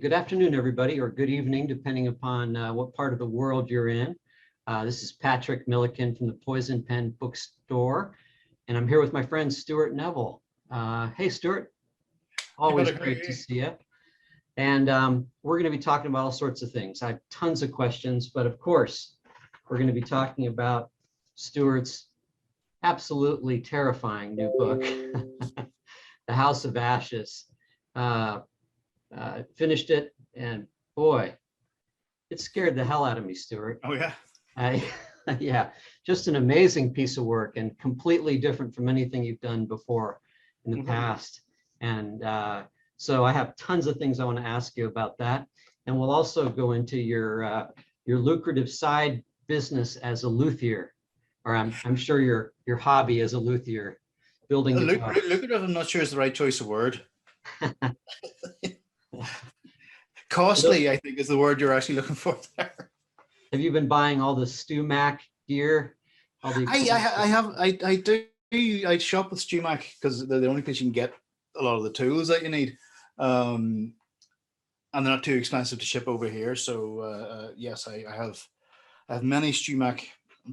Good afternoon, everybody, or good evening, depending upon what part of the world you're in. This is Patrick Milliken from the Poison Pen Bookstore, and I'm here with my friend Stuart Neville. Hey, Stuart, Hey, always Patrick, how are great to you? see you. And we're going to be talking about all sorts of things. I have tons of questions, but of course, we're going to be talking about Stuart's absolutely terrifying new book, The House of Ashes. Uh, Finished it, and boy, it scared the hell out of me, Stuart. Oh yeah. I, yeah, just an amazing piece of work and completely different from anything you've done before in the Mhm. past. And so I have tons of things I want to ask you about that. And we'll also go into your lucrative side business as a luthier, or I'm sure your hobby as a luthier, building guitars. Lucrative, I'm not sure is the right choice of word. Costly, I think, is the word you're actually looking for there. Have you been buying all the StewMac gear, all the I, I, equipment? I have, I do, I shop with StewMac because they're the only place you can get a lot of the tools that you need, um, and they're not too expensive to ship over here. So yes, I have many StewMac.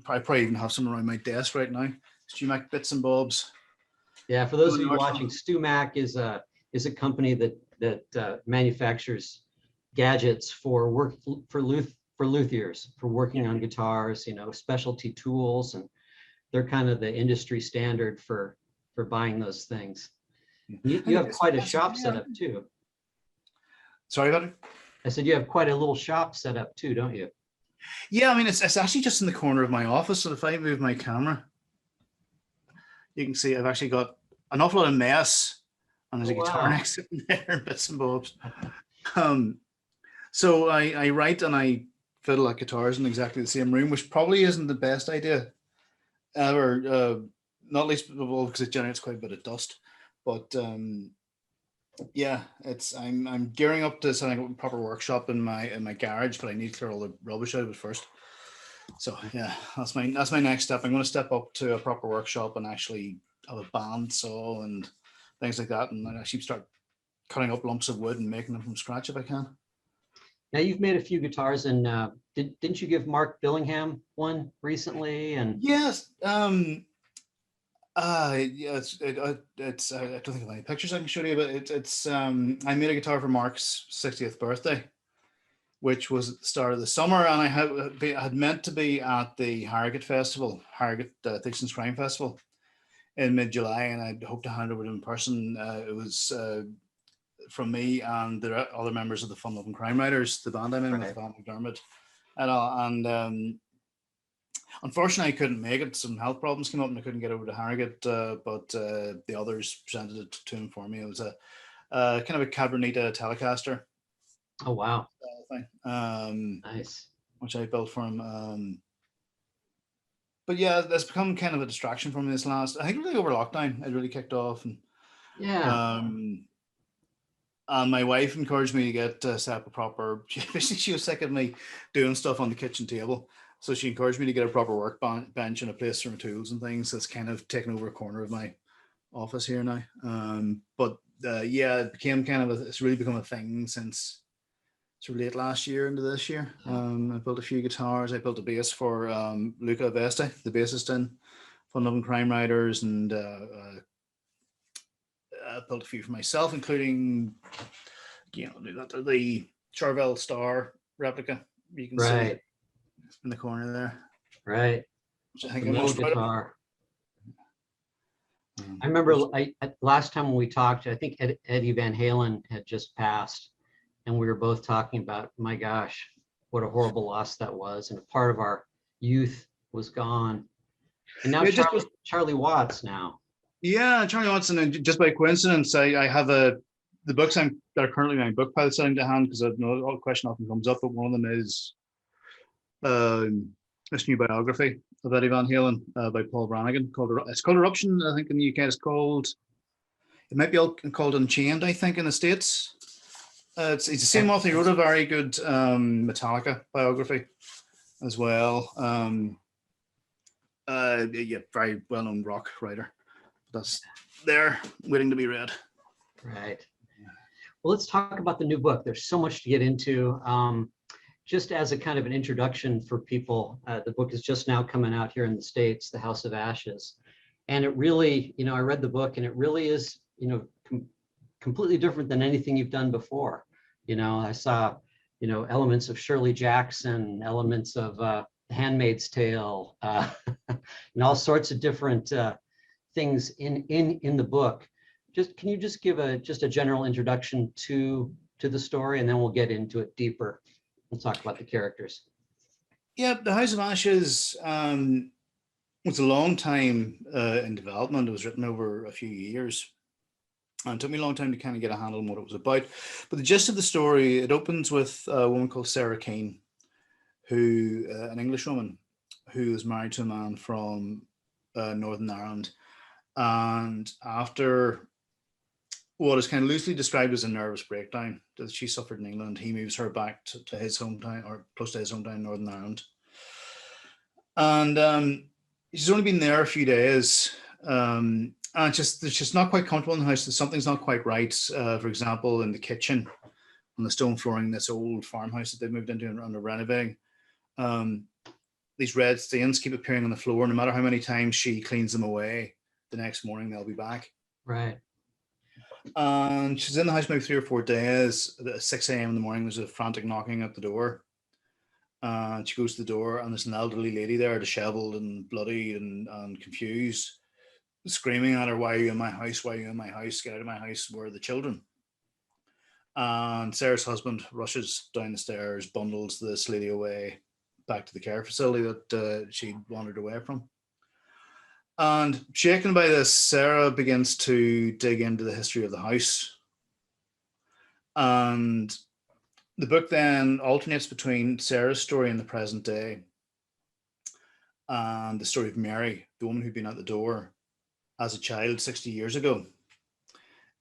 I probably even have some around my desk right now. StewMac bits and bobs. Yeah, for those of Really you are watching, fun. StewMac is a company that manufactures gadgets for luthiers for working on guitars, specialty tools, and they're kind of the industry standard for buying those things. Yeah. I You think have it's quite a expensive. shop set Yeah. up too. Sorry about it. I said you have quite a little shop set up too, don't you? Yeah, I mean, it's actually just in the corner of my office. So if I move my camera, you can see I've actually got an awful lot of mess, and there's Oh a guitar wow. next sitting there, bits and bobs. Um, so I write and I fiddle at guitars in exactly the same room, which probably isn't the best idea ever. Not least of all because it generates quite a bit of dust. But yeah, it's I'm gearing up to setting up a proper workshop in my garage, but I need to clear all the rubbish out of it first. So yeah, that's my next step. I'm going to step up to a proper workshop and actually have a bandsaw and things like that, and then actually start cutting up lumps of wood and making them from scratch if I can. Now you've made a few guitars, and didn't you give Mark Billingham one recently? And Yes. Yeah. I don't think I have any pictures I can show you, but it's. I made a guitar for Mark's 60th birthday, which was at the start of the summer, and I had meant to be at the Harrogate Festival, Harrogate Dixon's Crime Festival, in mid-July, and I'd hoped to hand over to him in person. It was from me and the other members of the Fun Loving Crime Writers, the band I'm in with right. Van McDermott, and unfortunately, I couldn't make it. Some health problems came up, and I couldn't get over to Harrogate. But the others presented it to him for me. It was a kind of a Cabronita Telecaster Oh wow, thing, nice. which I built for him. But yeah, that's become kind of a distraction for me this last. I think really over lockdown, it really kicked off, Yeah. um, and my wife encouraged me to get set up a proper. She was sick of me doing stuff on the kitchen table, so she encouraged me to get a proper bench and a place for my tools and things. That's kind of taken over a corner of my office here now. But yeah, it became kind of it's really become a thing since sort of late last year into this year. I built a few guitars. I built a bass for Luca Veste, the bassist in Fun Loving Crime Writers, and built a few for myself, including the Charvel Star replica you can see Right, in the corner there, right. which I The think I'm metal most proud of. guitar. I remember Which last time when we talked, I think Eddie Van Halen had just passed, and we were both talking about, my gosh, what a horrible loss that was, and a part of our youth was gone. And now yeah, just Charlie Watts now. yeah, Charlie Watson, and just by coincidence, I have the books that are currently my book pile sitting to hand because I know a question often comes up, but one of them is um, this new biography of Eddie Van Halen by Paul Brannigan called it's called Eruption. I think in the UK it's called it might be called Unchained. I think in the States. It's the same Okay. author. He wrote a very good Metallica biography as well. Yeah, very well known rock writer. That's there waiting to be read. Right. Well, let's talk about the new book. There's so much to get into. Just as a kind of an introduction for people, the book is just now coming out here in the States, The House of Ashes. And it really, I read the book and it really is, completely different than anything you've done before. I saw, elements of Shirley Jackson, elements of Handmaid's Tale, and all sorts of different things in the book. Can you just give a general introduction to the story, and then we'll get into it deeper. We'll talk about the characters. Yeah, The House of Ashes was a long time in development. It was written over a few years. And it took me a long time to kind of get a handle on what it was about. But the gist of the story, it opens with a woman called Sarah Keane, who, an English woman, who is married to a man from Northern Ireland. And after what is kind of loosely described as a nervous breakdown that she suffered in England, he moves her back to his hometown, or close to his hometown, Northern Ireland. And she's only been there a few days. And it's just not quite comfortable in the house. Something's not quite right. For example, in the kitchen, on the stone flooring, this old farmhouse that they moved into and they're renovating. These red stains keep appearing on the floor. No matter how many times she cleans them away, the next morning they'll be back. Right. And she's in the house maybe 3 or 4 days. At 6 a.m. in the morning, there's a frantic knocking at the door. And she goes to the door, and there's an elderly lady there, disheveled and bloody and confused, screaming at her, "Why are you in my house? Why are you in my house? Get out of my house. Where are the children?" And Sarah's husband rushes down the stairs, bundles this lady away back to the care facility that she'd wandered away from. And shaken by this, Sarah begins to dig into the history of the house. And the book then alternates between Sarah's story in the present day and the story of Mary, the woman who'd been at the door as a child 60 years ago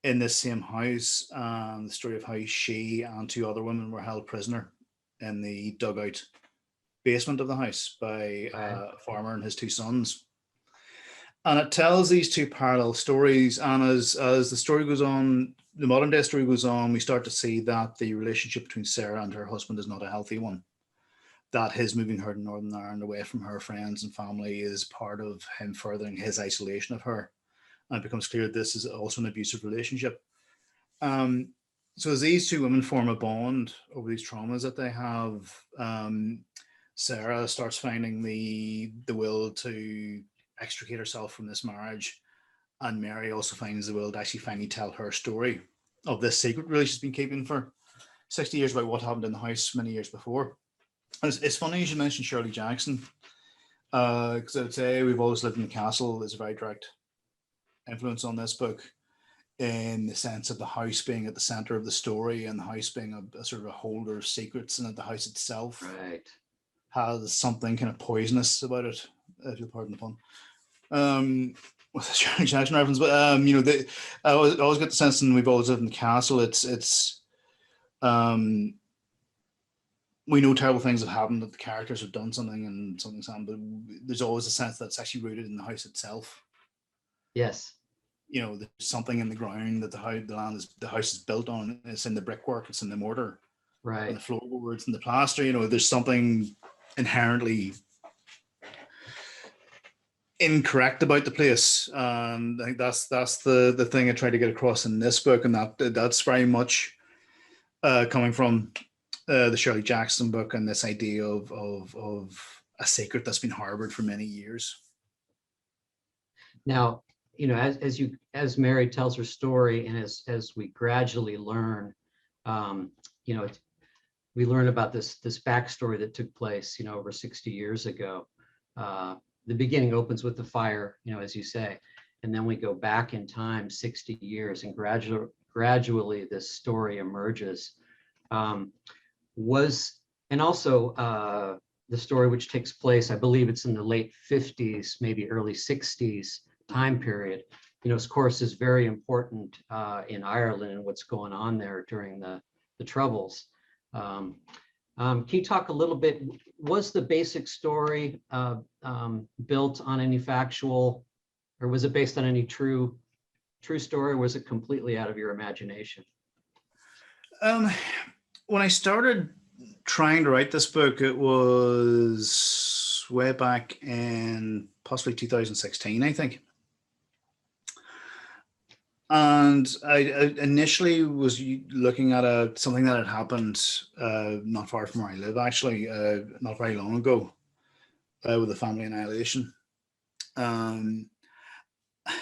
in this same house, and the story of how she and 2 other women were held prisoner in the dugout basement of the house by a farmer and his 2 sons. And it tells these 2 parallel stories. And as the story goes on, the modern day story goes on, we start to see that the relationship between Sarah and her husband is not a healthy one. That his moving her to Northern Ireland away from her friends and family is part of him furthering his isolation of her. And it becomes clear that this is also an abusive relationship. So as these 2 women form a bond over these traumas that they have, Sarah starts finding the will to extricate herself from this marriage, and Mary also finds the will to actually finally tell her story of this secret really she's been keeping for 60 years about what happened in the house many years before. And it's funny you should mention Shirley Jackson, because I would say We've Always Lived in the Castle is a very direct influence on this book, in the sense of the house being at the center of the story and the house being a sort of a holder of secrets, and that the house itself has something kind of poisonous about it, if you'll pardon the pun. With the Shirley Jackson reference, but I always get the sense in We've Always Lived in the Castle, it's we know terrible things have happened, that the characters have done something and something's happened, but there's always a sense that's actually rooted in the house itself. Yes. There's something in the ground that the house is built on. It's in the brickwork, it's in the mortar, right, and the floorboards and the plaster. There's something inherently incorrect about the place, and I think that's the thing I try to get across in this book, and that's very much coming from the Shirley Jackson book, and this idea of a secret that's been harbored for many years. Now, as Mary tells her story, and as we gradually learn, we learn about this backstory that took place, over 60 years ago. The beginning opens with the fire, as you say, and then we go back in time 60 years, and gradually this story emerges. And also the story, which takes place, I believe it's in the late 50s, maybe early 60s time period, of course, is very important in Ireland and what's going on there during the Troubles. Can you talk a little bit, was the basic story built on any factual, or was it based on any true story, or was it completely out of your imagination? When I started trying to write this book, it was way back in possibly 2016, I think. And I initially was looking at something that had happened not far from where I live, actually, not very long ago, with the family annihilation. And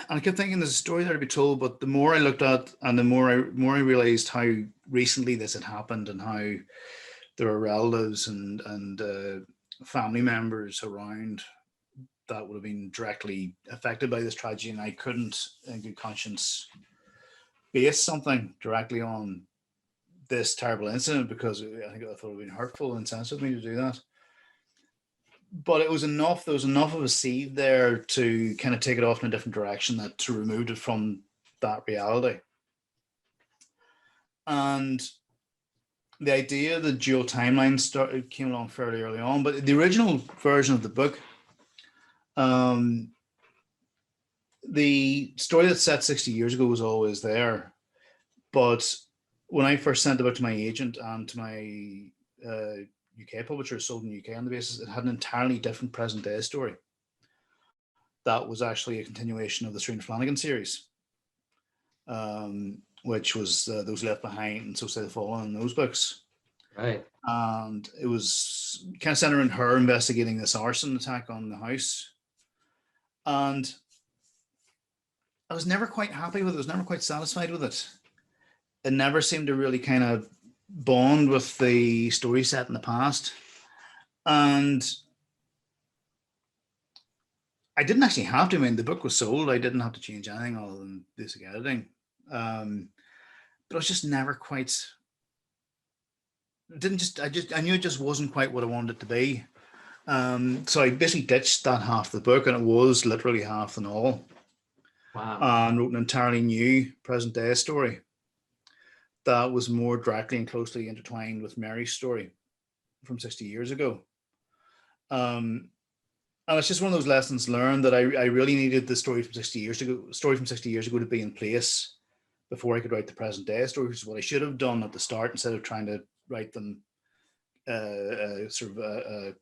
I kept thinking there's a story there to be told, but the more I looked at and the more I realized how recently this had happened and how there are relatives and family members around that would have been directly affected by this tragedy, and I couldn't, in good conscience, base something directly on this terrible incident because I thought it would have been hurtful and insensitive of me to do that. But it was enough. There was enough of a seed there to kind of take it off in a different direction, that to remove it from that reality. And the idea that dual timeline came along fairly early on, but the original version of the book, the story that's set 60 years ago was always there. But when I first sent it out to my agent and to my UK publisher, sold in the UK on the basis it had an entirely different present day story. That was actually a continuation of the Strange Flanagan series, which was Those Left Behind and So Say the Fallen and those books. Right. And it was kind of centering her investigating this arson attack on the house. And I was never quite happy with it. I was never quite satisfied with it. It never seemed to really kind of bond with the story set in the past. And I didn't actually have to. I mean, the book was sold. I didn't have to change anything other than basic editing. But I was just never quite, I knew it just wasn't quite what I wanted it to be. So I basically ditched that half the book, and it was literally half the novel. Wow. And wrote an entirely new present day story that was more directly and closely intertwined with Mary's story from 60 years ago. And it's just one of those lessons learned that I really needed the story from 60 years ago to be in place before I could write the present day story, which is what I should have done at the start instead of trying to write them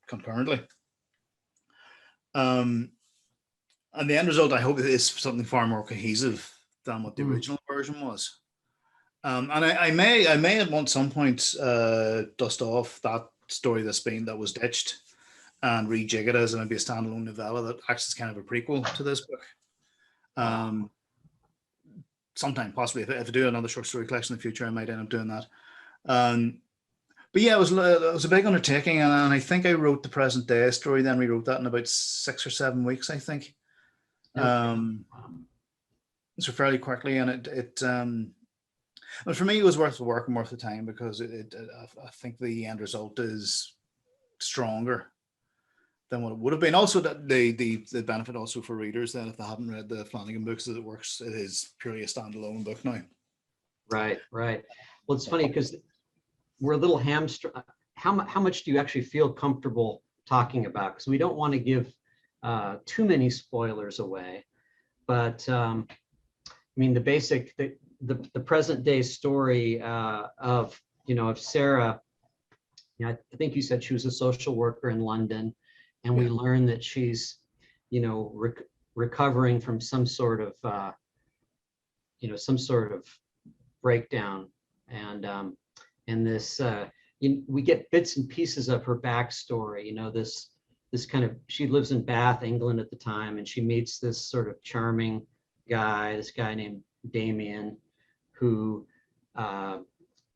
concurrently. And the end result, I hope, is something far more cohesive than what the original version was. And I may at some point dust off that story that was ditched and rejig it as maybe a standalone novella that acts as kind of a prequel to this book. Sometime, possibly, if I do another short story collection in the future, I might end up doing that. But yeah, it was a big undertaking, and I think I wrote the present day story, then rewrote that in about 6 or 7 weeks, I think. So fairly quickly, and but for me, it was worth the work and worth the time because I think the end result is stronger than what it would have been. Also, that the benefit also for readers then, if they haven't read the Flanagan books, that it is purely a standalone book now. Right. Well, it's funny because we're a little hamstrung. How much do you actually feel comfortable talking about? Because we don't want to give too many spoilers away, but I mean, the present day story of Sarah. I think you said she was a social worker in London, and we learn that she's recovering from some sort of breakdown, and this we get bits and pieces of her backstory. This kind of, she lives in Bath, England at the time, and she meets this sort of charming guy, named Damien, who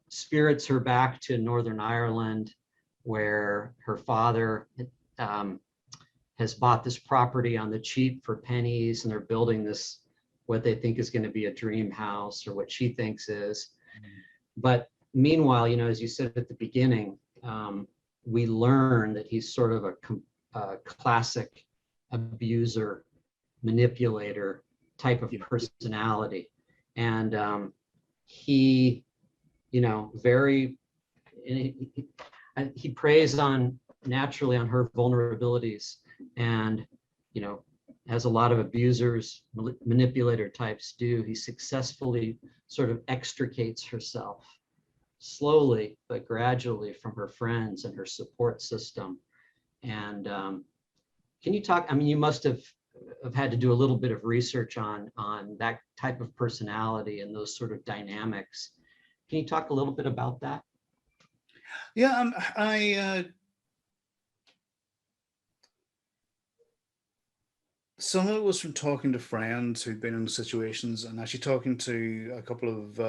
spirits her back to Northern Ireland, where her father has bought this property on the cheap for pennies, and they're building this, what they think is going to be a dream house, or what she thinks is. But meanwhile, as you said at the beginning, we learn that he's sort of a classic abuser, manipulator type of personality. And he preys naturally on her vulnerabilities, and as a lot of abusers, manipulator types do, he successfully sort of extricates herself. slowly but gradually from her friends and her support system. And can you talk, I mean, you must have had to do a little bit of research on that type of personality and those sort of dynamics. Can you talk a little bit about that? Yeah, some of it was from talking to friends who'd been in situations, and actually talking to a couple of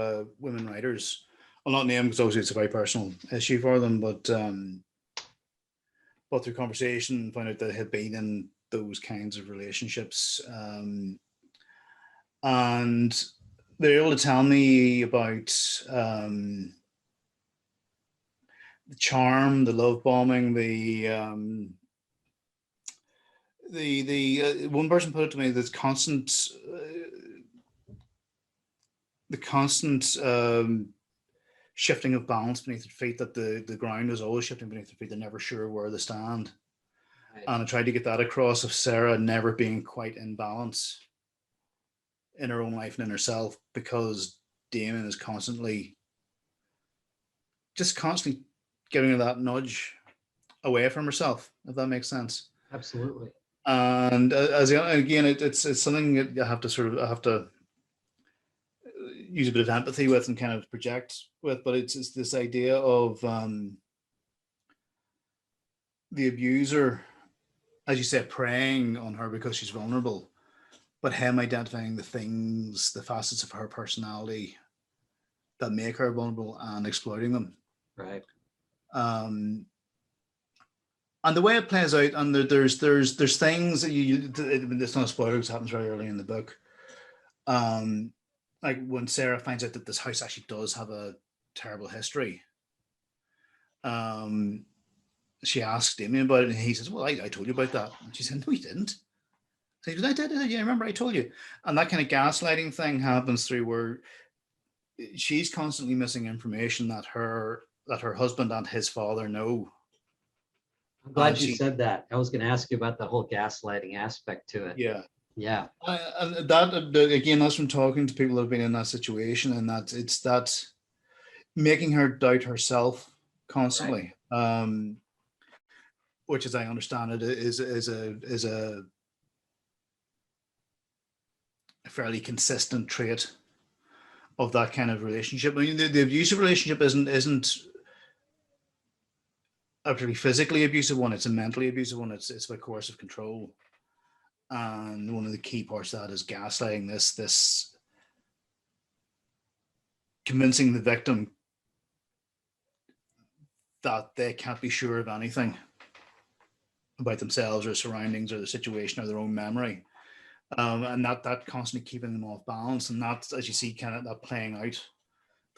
women writers. I'll not name because obviously it's a very personal issue for them, but through conversation, found out that they had been in those kinds of relationships, and they're able to tell me about the charm, the love bombing, the one person put it to me, this constant the constant shifting of balance beneath their feet, that the ground is always shifting beneath their feet. They're never sure where they stand. Right. And I tried to get that across of Sarah never being quite in balance in her own life and in herself, because Damien is constantly giving her that nudge away from herself, if that makes sense. Absolutely. And again, it's something that I have to use a bit of empathy with and kind of project with, but it's this idea of the abuser, as you said, preying on her because she's vulnerable, but him identifying the things, the facets of her personality that make her vulnerable and exploiting them. Right. And the way it plays out, and there's things that it's not a spoiler because it happens very early in the book. Like when Sarah finds out that this house actually does have a terrible history, she asks Damien about it, and he says, well, I told you about that. And she said, no, you didn't. So he goes, I did, yeah, I remember I told you. And that kind of gaslighting thing happens through where she's constantly missing information that her husband and his father know. I'm glad you said that. I was going to ask you about the whole gaslighting aspect to it. Yeah. Yeah. And that, again, that's from talking to people that have been in that situation, and that making her doubt herself constantly, right. Which, as I understand it, is a fairly consistent trait of that kind of relationship. I mean, the abusive relationship isn't a pretty physically abusive one, it's a mentally abusive one. It's about coercive control. And one of the key parts of that is gaslighting, this convincing the victim that they can't be sure of anything about themselves or surroundings or the situation or their own memory. And that constantly keeping them off balance. And that's, as you see, kind of that playing out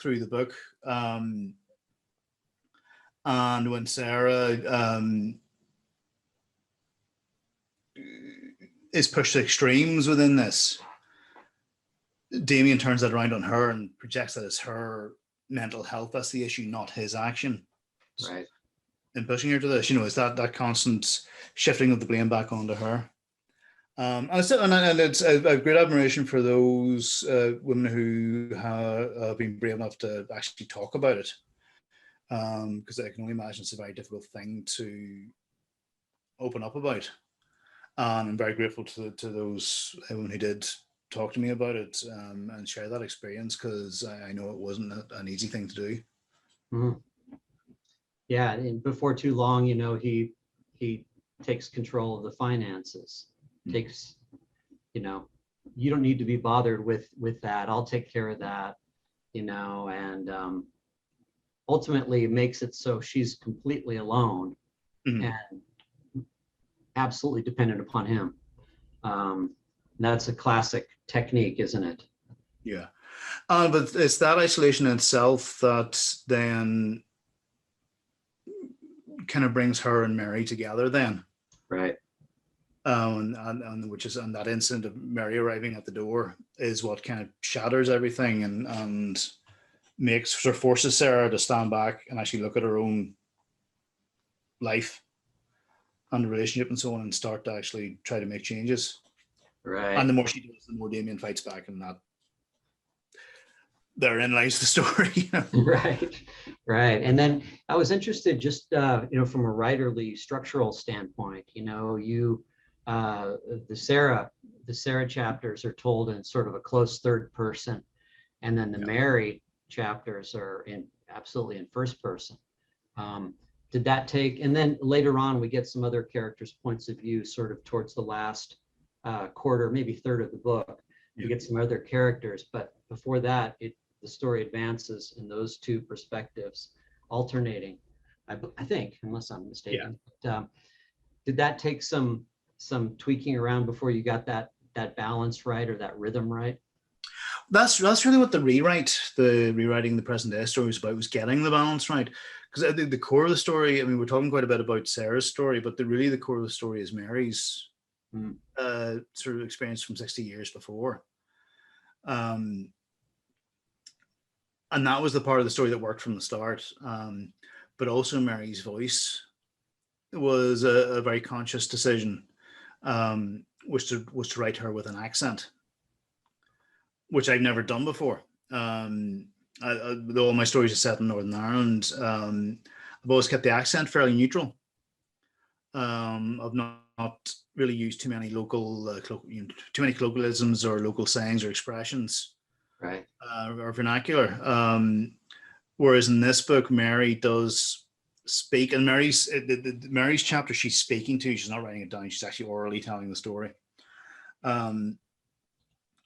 through the book. And when Sarah is pushed to extremes within this, Damien turns that around on her and projects that as her mental health that's the issue, not his action. Right. And pushing her to this, it's that constant shifting of the blame back onto her. And it's a great admiration for those women who have been brave enough to actually talk about it, because I can only imagine it's a very difficult thing to open up about. And I'm very grateful to those women who did talk to me about it and share that experience, because I know it wasn't an easy thing to do. Mm-hmm. Yeah, and before too long, he takes control of the finances. Takes, you don't need to be bothered with that. I'll take care of that, and ultimately makes it so she's completely alone and absolutely dependent upon him. That's a classic technique, isn't it? Yeah. But it's that isolation in itself that then kind of brings her and Mary together then. Right. And that incident of Mary arriving at the door is what kind of shatters everything and forces Sarah to stand back and actually look at her own life and the relationship and so on, and start to actually try to make changes. Right. And the more she does, the more Damien fights back, and therein lies the story. You know? Right, right. And then I was interested just, from a writerly structural standpoint, the Sarah chapters are told in sort of a close third person. And then the Yeah. Mary chapters are absolutely in first person. Did that take, and then later on, we get some other characters' points of view sort of towards the last quarter, maybe third of the book. We get some other characters, but before that, the story advances in those two perspectives, alternating, I think, unless I'm mistaken. But, did that take some tweaking around before you got that balance right or that rhythm right? That's really what the rewriting the present day story was about, was getting the balance right. Because I think the core of the story, I mean, we're talking quite a bit about Sarah's story, but really the core of the story is Mary's sort of experience from 60 years before. And that was the part of the story that worked from the start. But also Mary's voice was a very conscious decision, was to write her with an accent, which I've never done before. Though all my stories are set in Northern Ireland, I've always kept the accent fairly neutral. I've not really used too many too many colloquialisms or local sayings or expressions, right, or vernacular. Whereas in this book, Mary does speak, and Mary's chapter she's speaking to. She's not writing it down. She's actually orally telling the story.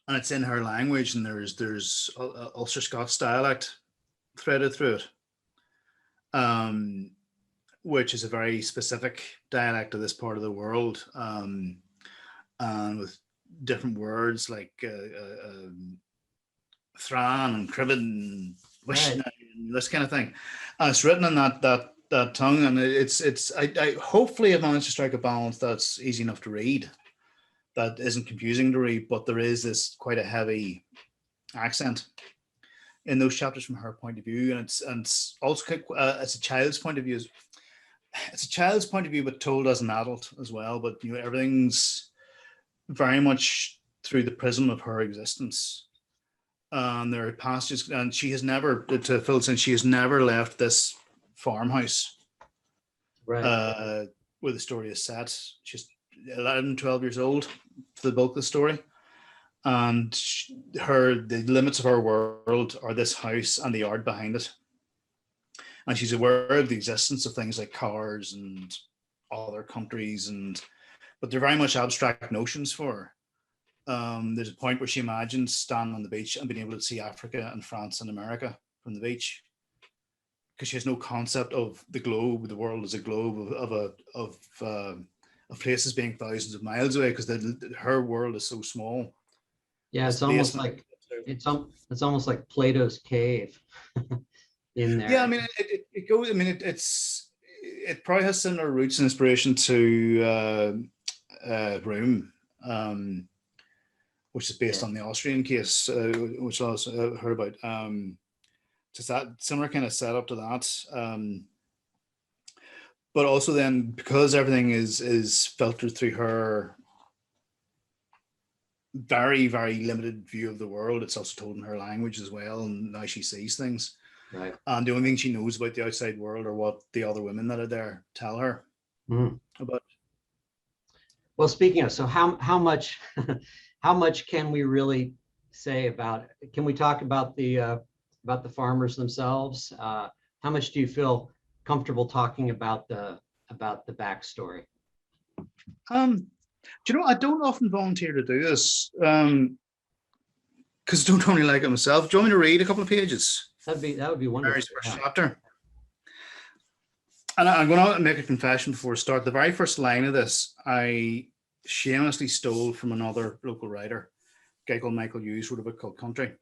And it's in her language, and there's Ulster Scots dialect threaded through it, which is a very specific dialect of this part of the world, and with different words like thran and cribbin and wishna and this kind of thing. And it's written in that tongue, and I hopefully have managed to strike a balance that's easy enough to read, that isn't confusing to read, but there is this quite a heavy accent in those chapters from her point of view, and it's also it's a child's point of view. It's a child's point of view, but told as an adult as well. But everything's very much through the prism of her existence. There are passages, and she has never, to Phil's sense, she has never left this farmhouse, right, where the story is set. She's 11, 12 years old for the bulk of the story, and the limits of her world are this house and the yard behind it, and she's aware of the existence of things like cars and other countries, but they're very much abstract notions for her. There's a point where she imagines standing on the beach and being able to see Africa and France and America from the beach, because she has no concept of the globe, the world as a globe of places being thousands of miles away, because her world is so small. Yeah, it's almost like Plato's cave in there. Yeah, I mean, it goes. I mean, it probably has similar roots and inspiration to Room, which is based on the Austrian case, which I also heard about. Just that similar kind of setup to that. But also then, because everything is filtered through her very, very limited view of the world, it's also told in her language as well, and how she sees things. Right. And the only thing she knows about the outside world are what the other women that are there tell her about. Well, speaking of, so how much how much can we really say about? Can we talk about the farmers themselves? How much do you feel comfortable talking about the backstory? Do you know, I don't often volunteer to do this, because I don't really like it myself. Do you want me to read a couple of pages? That would be wonderful. Mary's first chapter. And I'm going to make a confession before I start. The very first line of this, I shamelessly stole from another local writer, a guy called Michael Hughes, wrote a book called Country,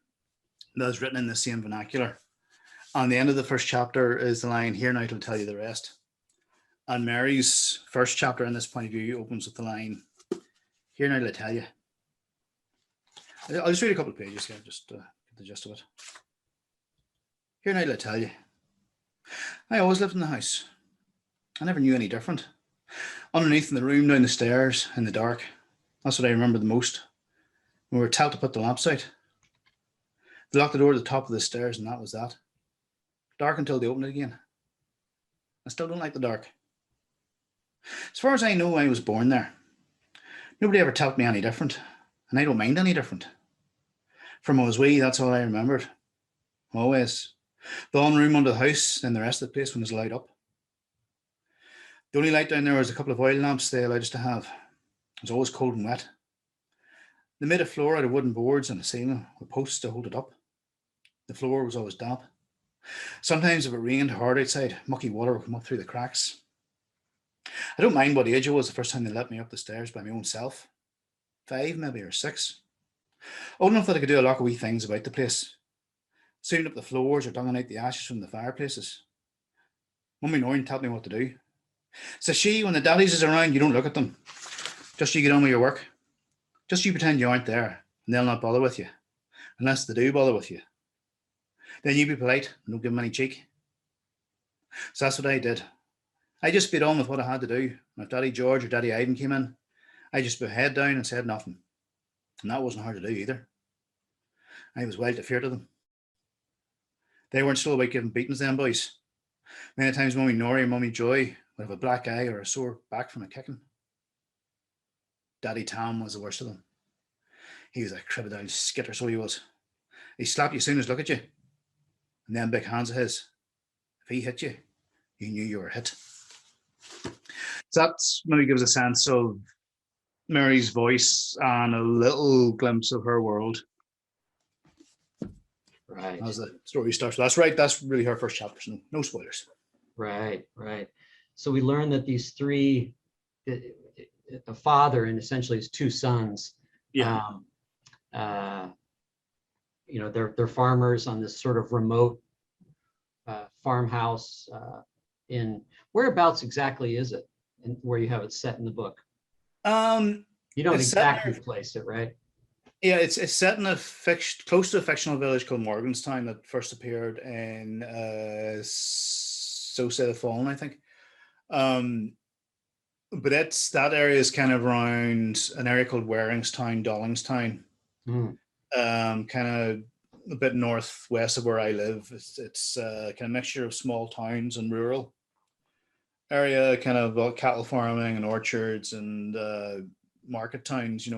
that was written in the same vernacular. And the end of the first chapter is the line, "Here now to tell you the rest." And Mary's first chapter in this point of view opens with the line, "Here now to tell you." I'll just read a couple of pages here, just to get the gist of it. "Here now to tell you. I always lived in the house. I never knew any different. Underneath in the room, down the stairs, in the dark. That's what I remember the most. We were told to put the lamps out. They locked the door at the top of the stairs, and that was that. Dark until they opened it again. I still don't like the dark. As far as I know, I was born there. Nobody ever told me any different, and I don't mind any different. From I was wee, that's all I remembered. Always. The one room under the house, and the rest of the place when it was light up. The only light down there was a couple of oil lamps they allowed us to have. It was always cold and wet. They made a floor out of wooden boards and a ceiling with posts to hold it up. The floor was always damp. Sometimes if it rained hard outside, mucky water would come up through the cracks. I don't mind what age I was the first time they let me up the stairs by my own self. 5 maybe, or 6. Old enough that I could do a lot of wee things about the place. Sweeping up the floors or dunging out the ashes from the fireplaces. Mummy Noreen told me what to do. Says she, when the daddies is around, you don't look at them. Just you get on with your work. Just you pretend you aren't there, and they'll not bother with you. Unless they do bother with you. Then you be polite and don't give them any cheek. So that's what I did. I just beat on with what I had to do. And if Daddy George or Daddy Aiden came in, I just put my head down and said nothing. And that wasn't hard to do either. I was wild to fear to them. They weren't still about giving beatings to them boys. Many times Mummy Nori and Mummy Joy would have a black eye or a sore back from a kicking. Daddy Tom was the worst of them. He was a crocodile skitter, so he was. He slapped you as soon as look at you. And them big hands of his, if he hit you, you knew you were hit. So that maybe gives a sense of Mary's voice and a little glimpse of her world. Right. As the story starts. That's right. That's really her first chapter. So no spoilers. Right. So we learn that these three, a father and essentially his 2 sons, Yeah. They're farmers on this sort of remote farmhouse in whereabouts exactly is it, and where you have it set in the book? You don't exactly place it, right? Yeah, it's set in close to a fictional village called Morganstown that first appeared in So Say the Fallen, I think. But that area is kind of around an area called Waringstown, Dollingstown. Kind of a bit northwest of where I live. It's kind of mixture of small towns and rural area, kind of cattle farming and orchards and market towns. Yeah,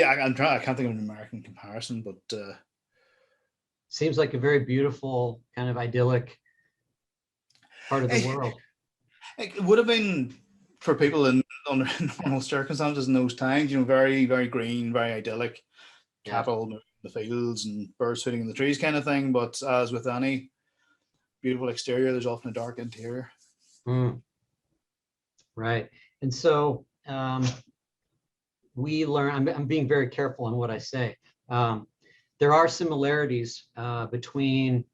I can't think of an American comparison, but seems like a very beautiful, kind of idyllic part of the world. It would have been for people under normal circumstances in those times, very, very green, very idyllic, cattle moving in the fields and birds feeding in the trees kind of thing. But as with any beautiful exterior, there's often a dark interior. Right. And so we learn, I'm being very careful on what I say. There are similarities between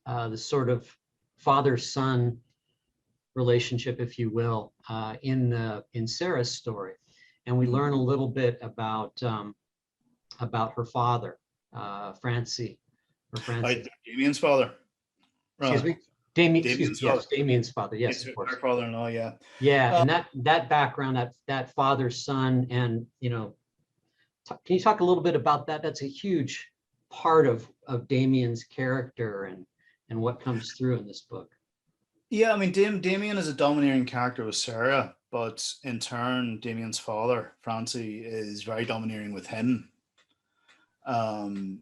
the sort of father-son relationship, if you will, in Sarah's story, and we learn a little bit about her father, Francie. Damien's father. Excuse me. Damien's father. Yes, of course. Her father-in-law. Yeah. Yeah, and that background, that father-son, and can you talk a little bit about that? That's a huge part of Damien's character and what comes through in this book. Yeah, I mean, Damien is a domineering character with Sarah, but in turn, Damien's father, Francie, is very domineering with him. And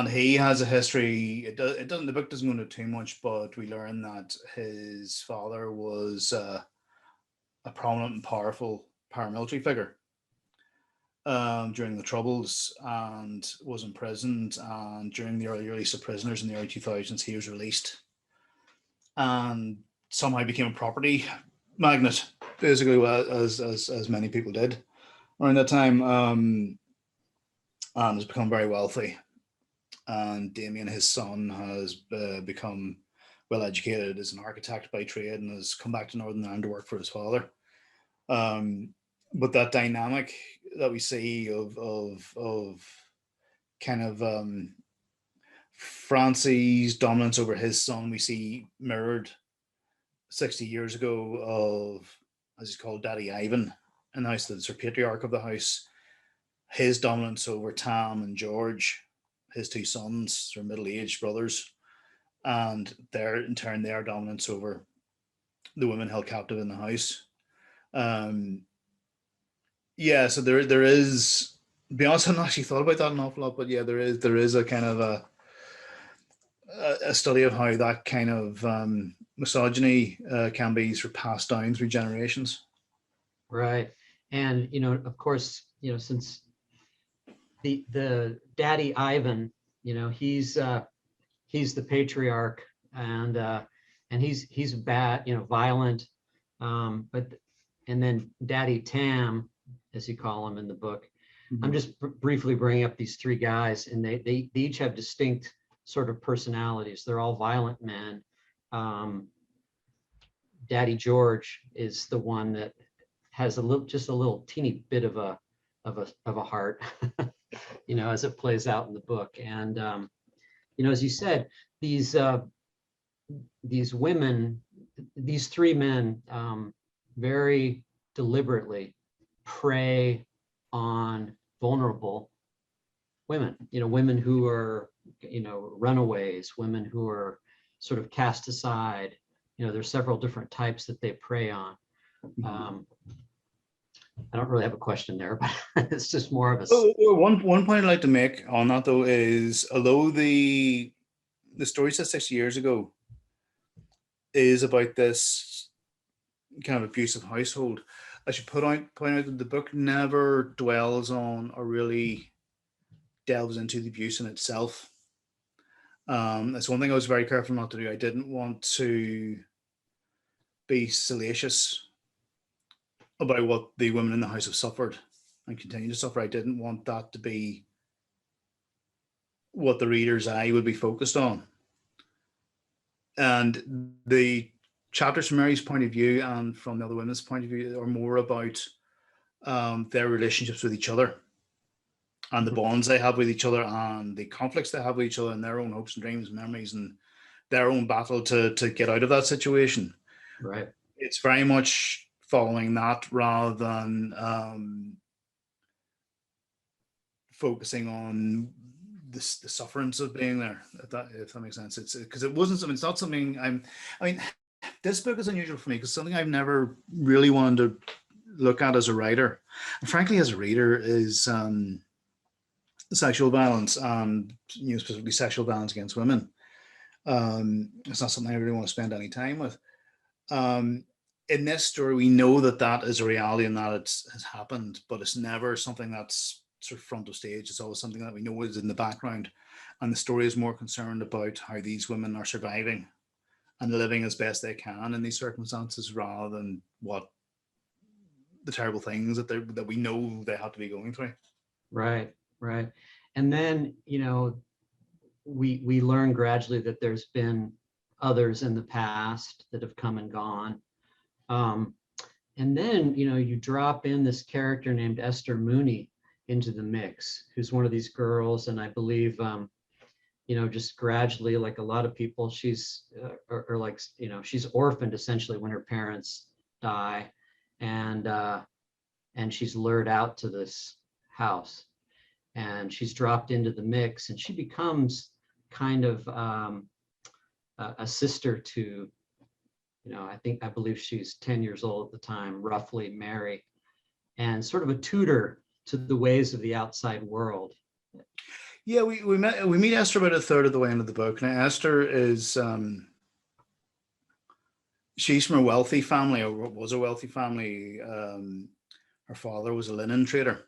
he has a history. It doesn't. The book doesn't go into too much, but we learn that his father was a prominent and powerful paramilitary figure during the Troubles, and was imprisoned. And during the early release of prisoners in the early 2000s, he was released and somehow became a property magnate, basically, as many people did around that time, and has become very wealthy. And Damien, his son, has become well educated as an architect by trade and has come back to Northern Ireland to work for his father. But that dynamic that we see of kind of Francie's dominance over his son, we see mirrored 60 years ago of, as he's called, Daddy Ivan in the house, the patriarch of the house. his dominance over Tam and George, his two sons, their middle-aged brothers, and their in turn their dominance over the women held captive in the house. Um, yeah, so there is. To be honest, I haven't actually thought about that an awful lot, but yeah, there is a kind of a study of how that kind of misogyny can be sort of passed down through generations. Right. And, of course, since the daddy Ivan, he's the patriarch, and he's bad, violent. But and then Daddy Tam, as you call him in the book. I'm just briefly bringing up these three guys, and they each have distinct sort of personalities. They're all violent men. Daddy George is the one that has just a little teeny bit of a heart, as it plays out in the book. And as you said, these women, these three men, very deliberately prey on vulnerable women, women who are, runaways, women who are sort of cast aside. There's several different types that they prey on. I don't really have a question there, but it's just more of a. One point I'd like to make on that though is, although the story set 60 years ago is about this kind of abusive household, I should point out that the book never dwells on or really delves into the abuse in itself. That's one thing I was very careful not to do. I didn't want to be salacious about what the women in the house have suffered and continue to suffer. I didn't want that to be what the reader's eye would be focused on. And the chapters from Mary's point of view and from the other women's point of view are more about their relationships with each other and the bonds they have with each other and the conflicts they have with each other and their own hopes and dreams and memories and their own battle to get out of that situation. Right. It's very much following that rather than focusing on the sufferance of being there. If that makes sense. It's because it wasn't something. It's not something I mean, this book is unusual for me because something I've never really wanted to look at as a writer, and frankly as a reader, is sexual violence and specifically sexual violence against women. It's not something I really want to spend any time with. In this story, we know that is a reality and that it has happened, but it's never something that's sort of front of stage. It's always something that we know is in the background, and the story is more concerned about how these women are surviving and living as best they can in these circumstances, rather than what the terrible things that we know they have to be going through. Right. And then we learn gradually that there's been others in the past that have come and gone. And then, you drop in this character named Esther Mooney into the mix, who's one of these girls. And I believe, just gradually, like a lot of people, she's she's orphaned essentially when her parents die. And she's lured out to this house and she's dropped into the mix and she becomes kind of a sister to, I believe she's 10 years old at the time, roughly, Mary, and sort of a tutor to the ways of the outside world. Yeah, we meet Esther about a third of the way into the book. Now, Esther is she's from a wealthy family, or was a wealthy family. Her father was a linen trader,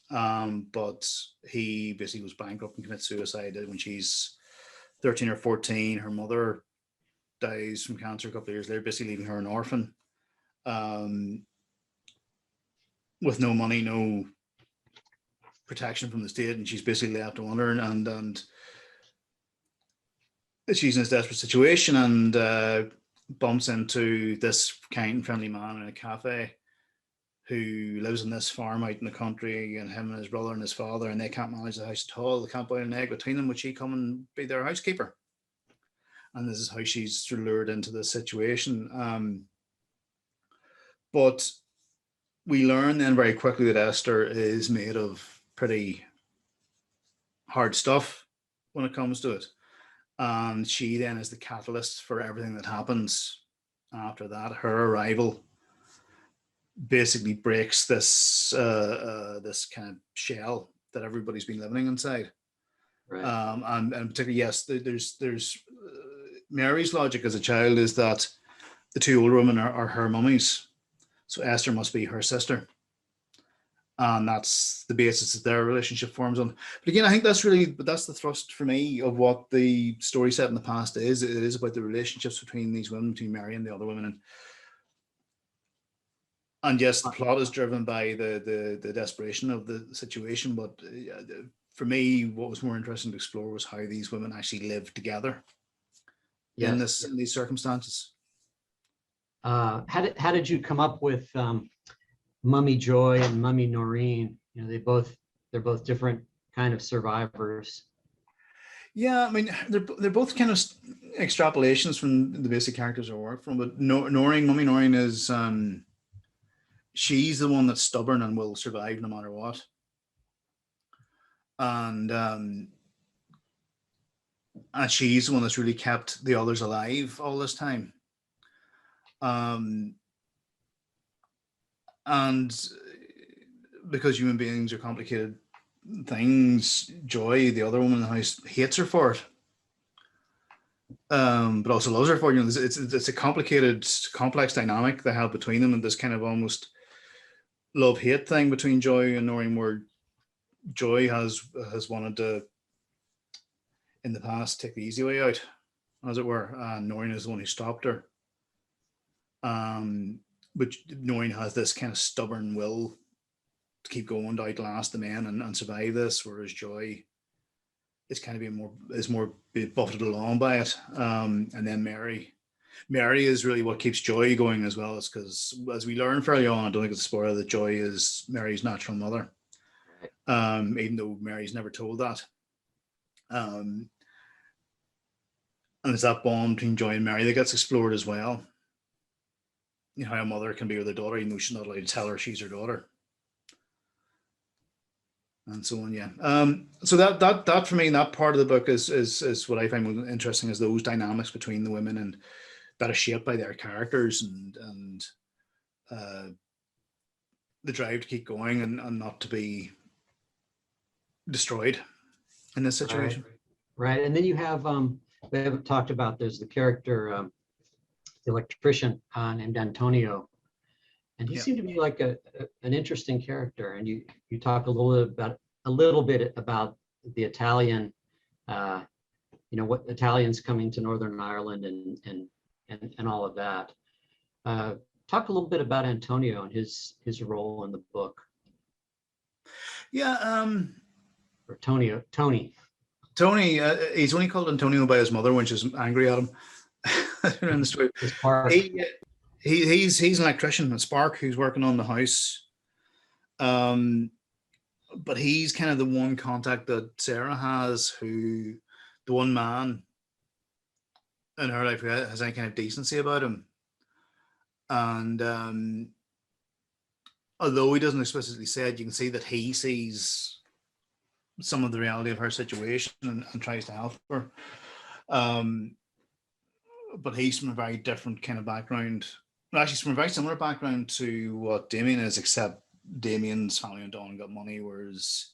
but he basically was bankrupt and committed suicide when she's 13 or 14. Her mother dies from cancer a couple of years later, basically leaving her an orphan, with no money, no protection from the state, and she's basically left to wander. And she's in this desperate situation and bumps into this kind and friendly man in a cafe who lives in this farm out in the country, and him and his brother and his father, and they can't manage the house at all. They can't boil an egg between them. Would she come and be their housekeeper? And this is how she's lured into this situation. But we learn then very quickly that Esther is made of pretty hard stuff when it comes to it. And she then is the catalyst for everything that happens after that. Her arrival basically breaks this this kind of shell that everybody's been living inside. Right. And particularly, yes, there's Mary's logic as a child is that the two older women are her mummies, so Esther must be her sister, and that's the basis that their relationship forms on. But again, I think that's the thrust for me of what the story set in the past is. It is about the relationships between these women, between Mary and the other women, and yes, the plot is driven by the desperation of the situation. But for me, what was more interesting to explore was how these women actually live together in these circumstances. How did you come up with Mummy Joy and Mummy Noreen? You know, they're both different kind of survivors. Yeah, I mean, they're both kind of extrapolations from the basic characters I work from. But Noreen, Mummy Noreen is she's the one that's stubborn and will survive no matter what. And she's the one that's really kept the others alive all this time. And because human beings are complicated things, Joy, the other woman in the house, hates her for it, but also loves her for it. You know, it's a complicated, complex dynamic they have between them, and this kind of almost love-hate thing between Joy and Noreen, where Joy has wanted to, in the past, take the easy way out, as it were, and Noreen is the one who stopped her. But Noreen has this kind of stubborn will to keep going, to outlast the men and survive this, whereas Joy is kind of more buffeted along by it. And then Mary is really what keeps Joy going as well, is because, as we learn fairly on, I don't think it's a spoiler, that Joy is Mary's natural mother, even though Mary's never told that. And it's that bond between Joy and Mary that gets explored as well. You know, how a mother can be with her daughter, even though she's not allowed to tell her she's her daughter, and so on. Yeah. So that for me, that part of the book is what I find interesting, is those dynamics between the women, and that is shaped by their characters, and the drive to keep going and not to be destroyed in this situation. Right. And then you have we haven't talked about, there's the character, the electrician named Antonio, and he seemed to be like an interesting character. And you talk a little bit about the Italian, what Italians coming to Northern Ireland and all of that. Talk a little bit about Antonio and his role in the book. Yeah. Or Tony. He's only called Antonio by his mother when she's angry at him. In the story. He's an electrician, a spark, who's working on the house. But he's kind of the one contact that Sarah has, the one man in her life who has any kind of decency about him. And although he doesn't explicitly say it, you can see that he sees some of the reality of her situation and tries to help her. But he's from a very different kind of background. Well, actually, he's from a very similar background to what Damien is, except Damien's family went on and got money, whereas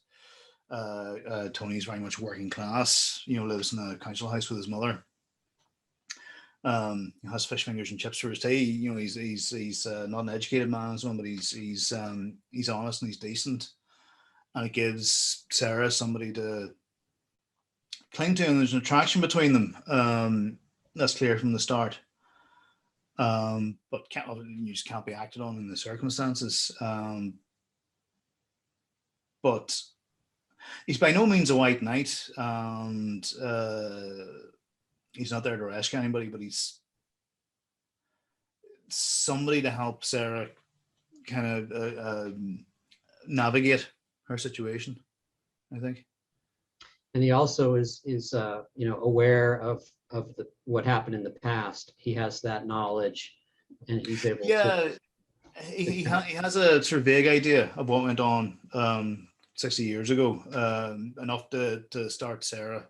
Tony's very much working class. You know, lives in a council house with his mother. He has fish fingers and chips for his tea. You know, he's not an educated man as well, but he's honest and he's decent, and it gives Sarah somebody to cling to, and there's an attraction between them. That's clear from the start, but you just can't be acted on in the circumstances. But he's by no means a white knight, and he's not there to rescue anybody, but he's somebody to help Sarah kind of navigate her situation, I think. And he also is aware of what happened in the past. He has that knowledge, and he's able to. He has a sort of vague idea of what went on. 60 years ago, enough to start Sarah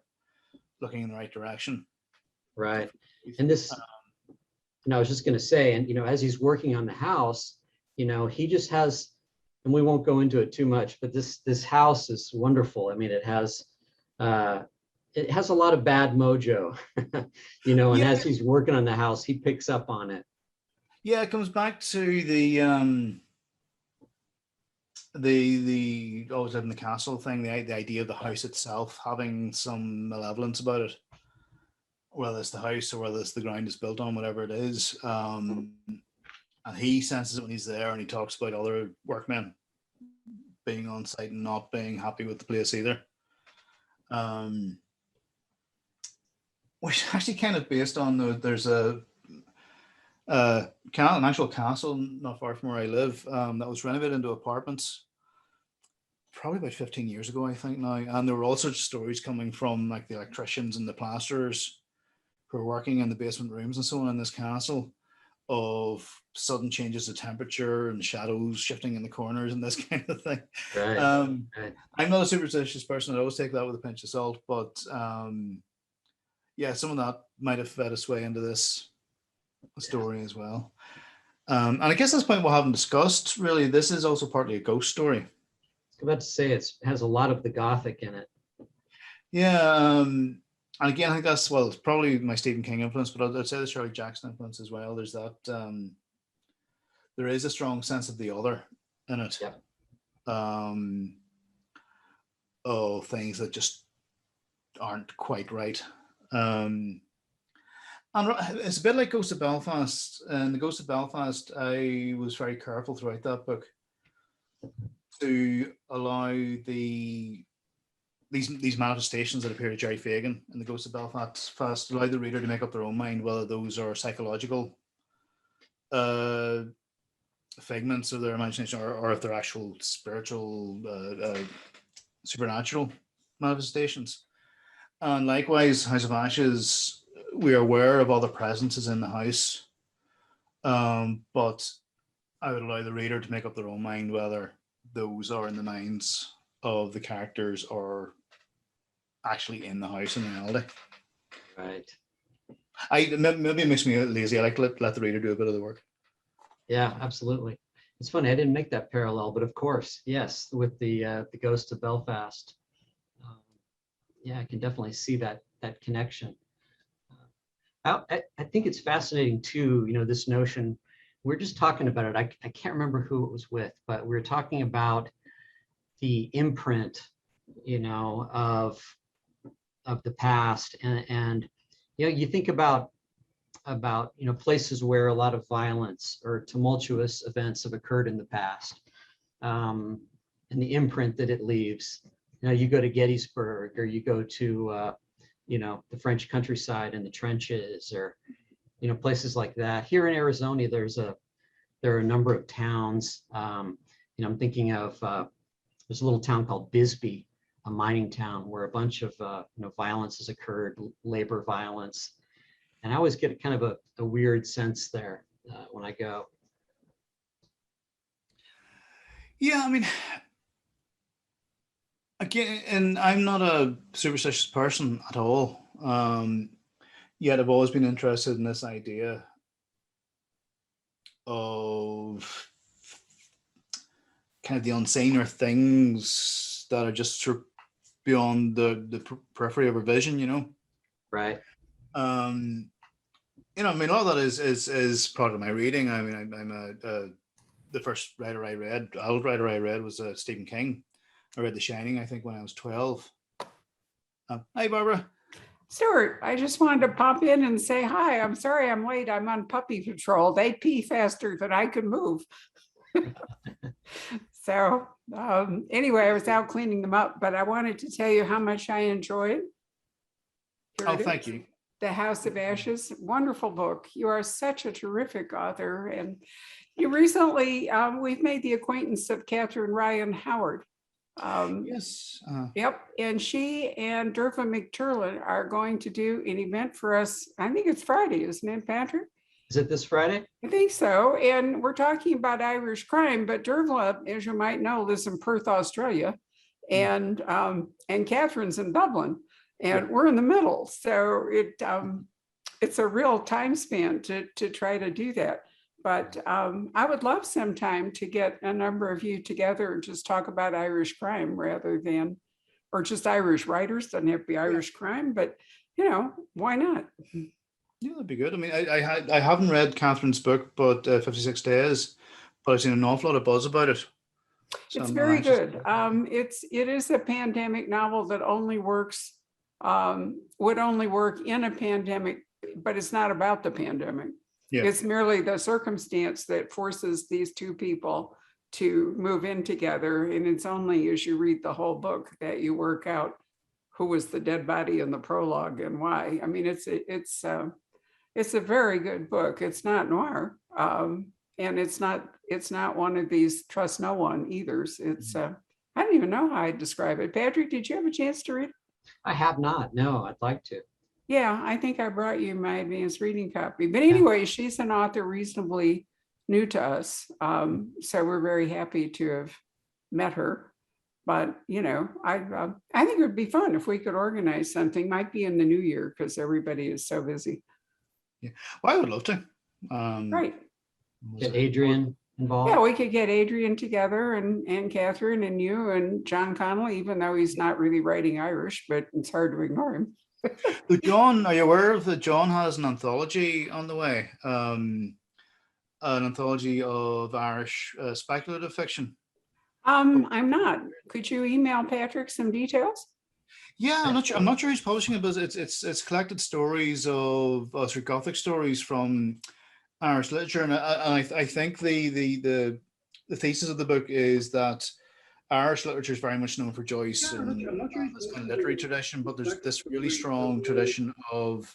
looking in the right direction. Right. And this, and I was just going to say, and, as he's working on the house, he just has, and we won't go into it too much, but this house is wonderful. I mean, it has a lot of bad mojo, and Yeah. as he's working on the house, he picks up on it. Yeah, it comes back to the always live in the castle thing, the idea of the house itself having some malevolence about it, whether it's the house or whether it's the ground it's built on, whatever it is. And he senses it when he's there, and he talks about other workmen being on site and not being happy with the place either. Which is actually kind of based on there's an actual castle not far from where I live that was renovated into apartments probably about 15 years ago, I think now. And there were all sorts of stories coming from like the electricians and the plasterers who are working in the basement rooms and so on in this castle, of sudden changes of temperature and shadows shifting in the corners and this kind of thing. Right. Right. I'm not a superstitious person. I always take that with a pinch of salt, but yeah, some of that might have fed its way into this story as well. And I guess that's the point we haven't discussed. Really, this is also partly a ghost story. I was about to say it has a lot of the Gothic in it. Yeah, and again, I think that's, well, it's probably my Stephen King influence, but I'd say the Shirley Jackson influence as well. There's that, there is a strong sense of the other in it. Yep. Of things that just aren't quite right. And it's a bit like Ghost of Belfast. And the Ghost of Belfast, I was very careful throughout that book to allow these manifestations that appear to Jerry Fagan in the Ghost of Belfast, allow the reader to make up their own mind whether those are psychological figments of their imagination or if they're actual spiritual, supernatural manifestations. And likewise, House of Ashes, we are aware of other presences in the house, but I would allow the reader to make up their own mind whether those are in the minds of the characters or actually in the house in reality. Right. Maybe it makes me lazy. I like to let the reader do a bit of the work. Yeah, absolutely. It's funny, I didn't make that parallel, but of course, yes, with the Ghost of Belfast. Yeah, I can definitely see that connection. I think it's fascinating too, this notion, we're just talking about it. I can't remember who it was with, but we were talking about the imprint, of the past. And you think about places where a lot of violence or tumultuous events have occurred in the past, and the imprint that it leaves. You go to Gettysburg, or you go to the French countryside and the trenches, or places like that. Here in Arizona, there are a number of towns. I'm thinking of there's a little town called Bisbee, a mining town where a bunch of violence has occurred, labor violence. And I always get kind of a weird sense there when I go. Yeah, I mean, again, and I'm not a superstitious person at all. Yet I've always been interested in this idea of kind of the unseen, or things that are just sort of beyond the periphery of our vision, Right. I mean, a lot of that is part of my reading. I mean, I'm the first adult writer I read was Stephen King. I read The Shining, I think, when I was 12. Hi, Barbara. Stuart, I just wanted to pop in and say hi. I'm sorry I'm late. I'm on puppy patrol. They pee faster than I could move. So anyway, I was out cleaning them up, but I wanted to tell you how much I enjoyed. Thank you. The House of Ashes, wonderful book. You are such a terrific author. And you recently, we've made the acquaintance of Catherine Ryan Howard. Yes. Yep. And she and Derva McTurlin are going to do an event for us. I think it's Friday, isn't it, Patrick? Is it this Friday? I think so. And we're talking about Irish crime, but Derva, as you might know, lives in Perth, Australia. and Catherine's in Dublin, and we're in the middle. So it's a real time span to try to do that. But I would love sometime to get a number of you together and just talk about Irish crime rather than, or just Irish writers. Doesn't have to be Irish crime, but why not? Yeah, that'd be good. I mean, I haven't read Catherine's book, but 56 Days, but I've seen an awful lot of buzz about it. So It's I'm very anxious. good. It is a pandemic novel that only works, would only work in a pandemic, but it's not about the pandemic. Yeah. It's merely the circumstance that forces these two people to move in together. And it's only as you read the whole book that you work out who was the dead body in the prologue and why. I mean, it's a very good book. It's not noir. And it's not one of these trust no one either's. It's I don't even know how I'd describe it. Patrick, did you have a chance to read it? I have not. No, I'd like to. Yeah, I think I brought you my advanced reading copy. But anyway, she's an author reasonably new to us. So we're very happy to have met her. But, I think it would be fun if we could organize something. Might be in the new year because everybody is so busy. Yeah. Well, I would love to. Right. Get Adrian involved. Yeah, we could get Adrian together and Catherine and you and John Connolly, even though he's not really writing Irish, but it's hard to ignore him. So John, are you aware of that John has an anthology on the way? An anthology of Irish speculative fiction. I'm not. Could you email Patrick some details? Yeah, I'm not sure. I'm not sure he's publishing it, but it's collected stories of sort of Gothic stories from Irish literature, and I think the thesis of the book is that Irish literature is very much known for Joyce and this kind of literary tradition, but there's this really strong tradition of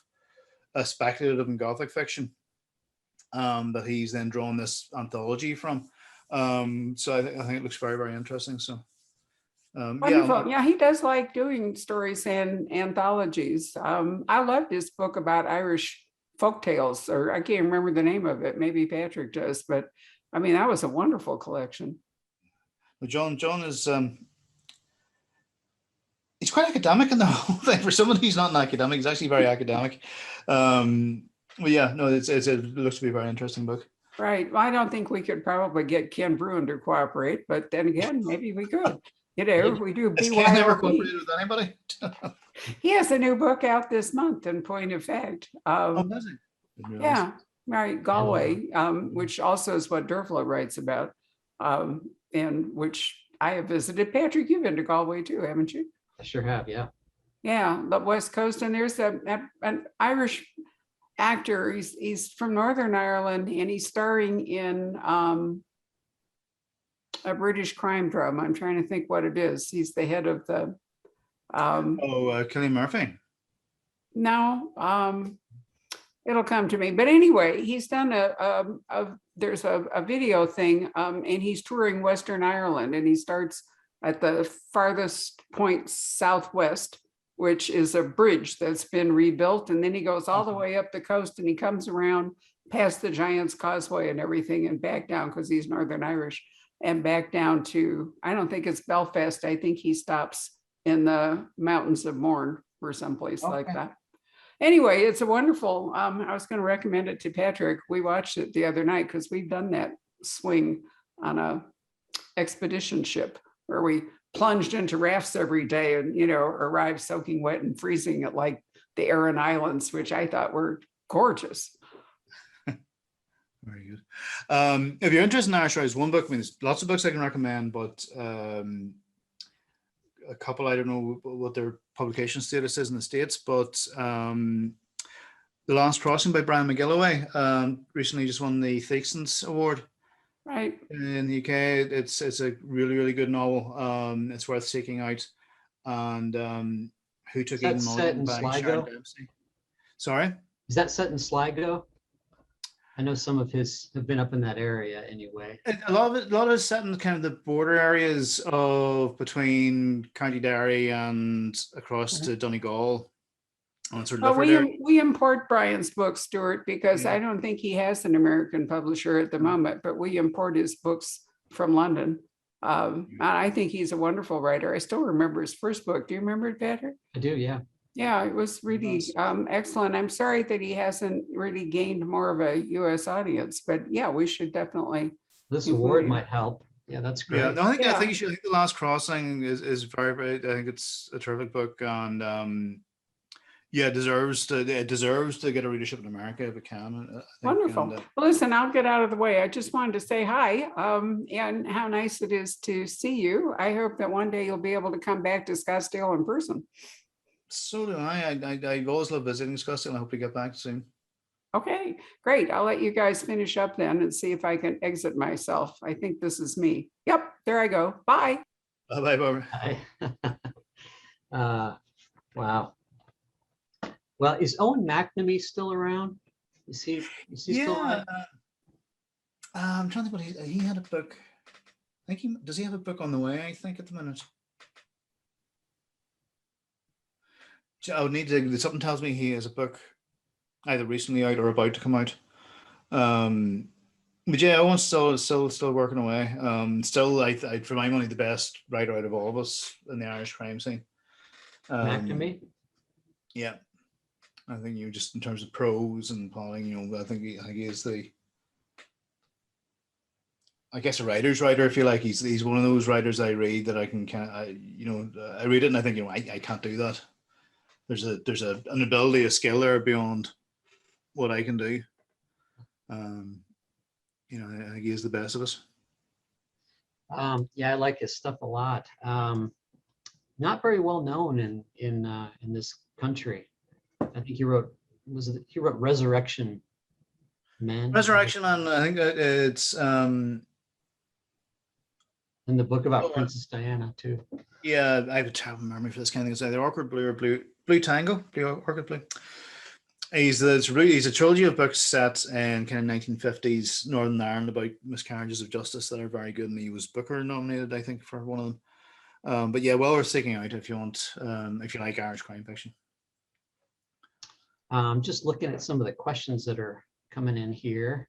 speculative and Gothic fiction that he's then drawn this anthology from. So I think it looks very, very interesting. So wonderful. Yeah, he does like doing stories and anthologies. I loved his book about Irish folk tales, or I can't remember the name of it. Maybe Patrick does, but I mean, that was a wonderful collection. John is he's quite academic in the whole thing. For somebody who's not an academic, he's actually very academic. But yeah, no, it looks to be a very interesting book. Right. Well, I don't think we could probably get Ken Bruin to cooperate, but then again, maybe we could. We do. Has Ken never cooperated with anybody? He has a new book out this month, in point of fact. Does he? Yeah, right. Galway, which also is what Dervla writes about, and which I have visited. Patrick, you've been to Galway too, haven't you? I sure have, yeah. Yeah, the West Coast, and there's an Irish actor. He's from Northern Ireland, and he's starring in a British crime drama. I'm trying to think what it is. He's the head of the. Cillian Murphy. No, it'll come to me. But anyway, he's done there's a video thing, and he's touring Western Ireland, and he starts at the farthest point southwest, which is a bridge that's been rebuilt. And then he goes all the way up the coast, and he comes around past the Giant's Causeway and everything and back down, because he's Northern Irish, and back down to, I don't think it's Belfast. I think he stops in the mountains of Mourne or someplace like that. Anyway, it's a wonderful, I was going to recommend it to Patrick. We watched it the other night because we've done that swing on a expedition ship where we plunged into rafts every day and, arrived soaking wet and freezing at like the Aran Islands, which I thought were gorgeous. Very good. If you're interested in Irish writers, one book, I mean, there's lots of books I can recommend, but a couple, I don't know what their publication status is in the States, but The Last Crossing by Brian Mcgilliway recently just won the Theaksons Award. Right. In the UK, it's a really, really good novel. It's worth seeking out. And Who Took Eden Mulligan by Sharon Dempsey. Sorry? Is that set in Sligo? I know some of his have been up in that area anyway. A lot of it's set in kind of the border areas of between County Derry and across to Donegal. We import Brian's books, Stuart, because I don't think he has an American publisher at the moment, but we import his books from London. I think he's a wonderful writer. I still remember his first book. Do you remember it, Patrick? I do, yeah. Yeah, it was really excellent. I'm sorry that he hasn't really gained more of a US audience, but yeah, we should definitely. This include award him. might help. Yeah, that's Yeah, great. no, I think Yeah. you should. I think The Last Crossing is very, very. I think it's a terrific book, and yeah, it deserves to get a readership in America if it can. I think, Wonderful. and, Well, listen, I'll get out of the way. I just wanted to say hi, and how nice it is to see you. I hope that one day you'll be able to come back to Scottsdale in person. so do I. I've always loved visiting Scottsdale. I hope to get back soon. Okay, great. I'll let you guys finish up then and see if I can exit myself. I think this is me. Yep, there I go. Bye. Bye bye, Barbara. Wow. Well, is Owen Mcnamee still around? Is he still Yeah, around? I'm trying to think what he had a book. I think does he have a book on the way, I think, at the minute. I would need to, something tells me he has a book either recently out or about to come out. But yeah, Owen's still working away. Still, I for my money, the best writer out of all of us in the Irish crime scene. Mcnamee? Yeah, I think you just in terms of prose and plotting, I think he is I guess a writer's writer. I feel like he's one of those writers I read that I can I read it and I think I can't do that. There's an ability, a skill there beyond what I can do. I think he is the best of us. Yeah, I like his stuff a lot. Not very well known in this country. I think he wrote Resurrection Men. Resurrection, and I think it's And the book about Princess Diana too. yeah, I have a terrible memory for this kind of thing. It's either Awkward Blue or Blue Tango, Orchid Blue. He's a trilogy of books set in kind of 1950s Northern Ireland about miscarriages of justice that are very good, and he was Booker nominated, I think, for one of them. But yeah, well worth seeking out if you want, if you like Irish crime fiction. Just looking at some of the questions that are coming in here.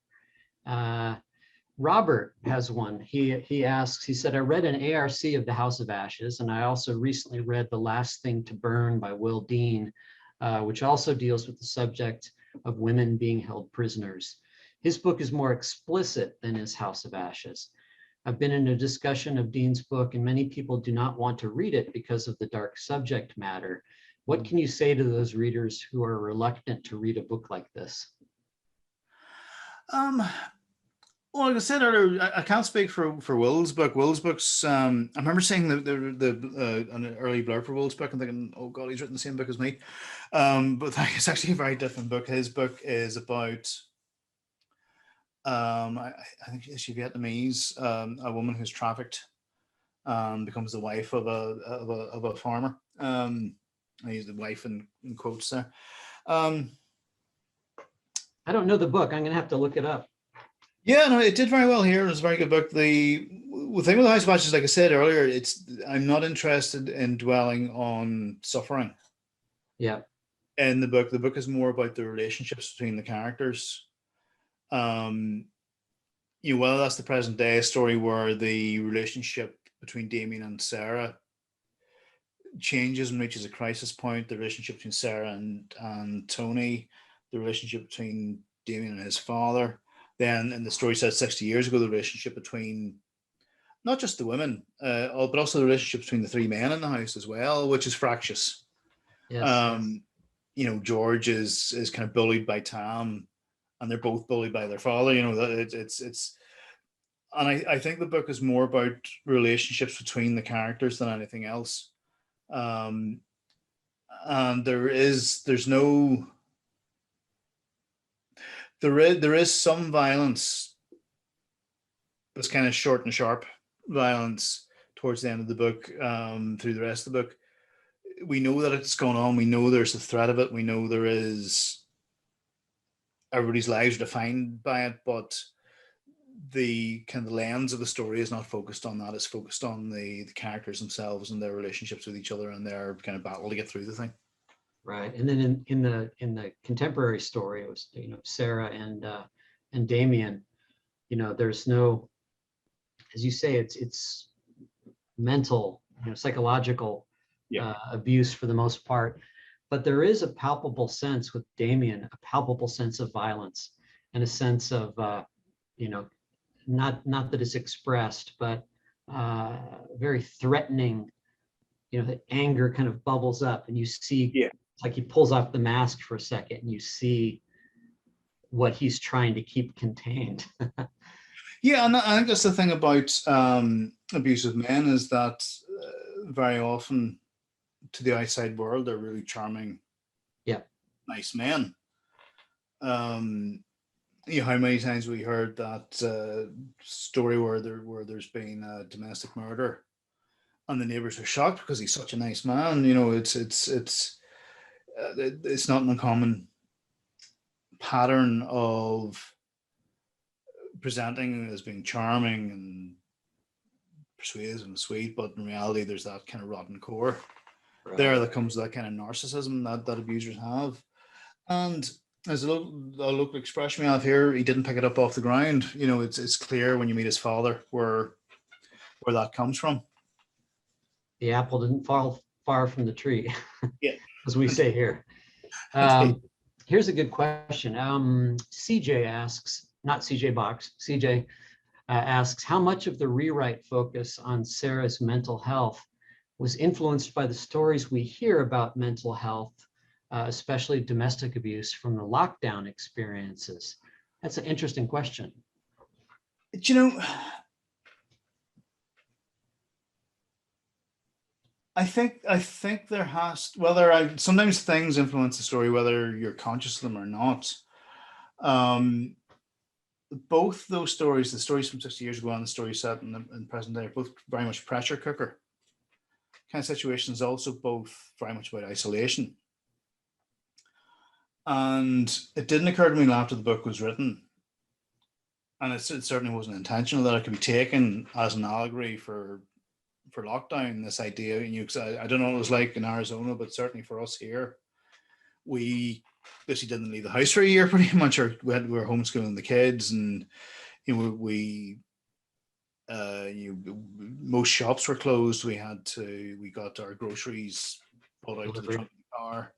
Robert has one. He asks, he said, I read an ARC of The House of Ashes, and I also recently read The Last Thing to Burn by Will Dean, which also deals with the subject of women being held prisoners. His book is more explicit than his House of Ashes. I've been in a discussion of Dean's book, and many people do not want to read it because of the dark subject matter. What can you say to those readers who are reluctant to read a book like this? Well, like I said earlier, I can't speak for Will's book. Will's books, I remember seeing an early blurb for Will's book and thinking, oh God, he's written the same book as me. But it's actually a very different book. His book is about, I think she's Vietnamese, a woman who's trafficked, becomes the wife of a farmer. I use the wife in quotes there. I don't know the book. I'm going to have to look it up. Yeah, no, it did very well here. It was a very good book. The thing with the House of Ashes, like I said earlier, I'm not interested in dwelling on suffering. Yeah. In the book is more about the relationships between the characters. Whether that's the present day story where the relationship between Damien and Sarah changes and reaches a crisis point, the relationship between Sarah and Tony, the relationship between Damien and his father. Then in the story set 60 years ago, the relationship between not just the women, but also the relationship between the three men in the house as well, which is fractious. Yes. George is kind of bullied by Tam, and they're both bullied by their father. It's and I think the book is more about relationships between the characters than anything else. And there is some violence, but it's kind of short and sharp violence towards the end of the book. Through the rest of the book, we know that it's going on. We know there's a threat of it. We know there is, everybody's lives are defined by it, but the kind of the lens of the story is not focused on that. It's focused on the characters themselves and their relationships with each other and their kind of battle to get through the thing. Right. And then in the contemporary story, it was, Sarah and Damien, there's no, as you say, it's mental, psychological Yeah. abuse for the most part. But there is a palpable sense with Damien, a palpable sense of violence and a sense of, not that it's expressed, but very threatening, the anger kind of bubbles up and you see, Yeah. it's like he pulls off the mask for a second and you see what he's trying to keep contained. Yeah, and I think that's the thing about abusive men, is that very often to the outside world, they're really charming, Yeah. nice men. How many times we heard that story where there's been a domestic murder, and the neighbors are shocked because he's such a nice man. It's not an uncommon pattern of presenting as being charming and persuasive and sweet, but in reality, there's that kind of rotten core there that comes with that kind of narcissism that abusers have. And as a local expression we have here, he didn't pick it up off the ground. It's clear when you meet his father where that comes from. The apple didn't fall far from the tree, Yeah. as we say here. Here's a good question. CJ asks, not CJ Box, CJ asks, how much of the rewrite focus on Sarah's mental health was influenced by the stories we hear about mental health, especially domestic abuse from the lockdown experiences? That's an interesting question. I think there has, sometimes things influence the story, whether you're conscious of them or not. Both those stories, the stories from 60 years ago and the stories set in present day, are both very much pressure cooker kind of situations, also both very much about isolation. And it didn't occur to me after the book was written, and it certainly wasn't intentional, that it could be taken as an allegory for lockdown, this idea. I don't know what it was like in Arizona, but certainly for us here, we basically didn't leave the house for a year pretty much, or we were homeschooling the kids, and most shops were closed. We got our groceries pulled out to the trunk of the car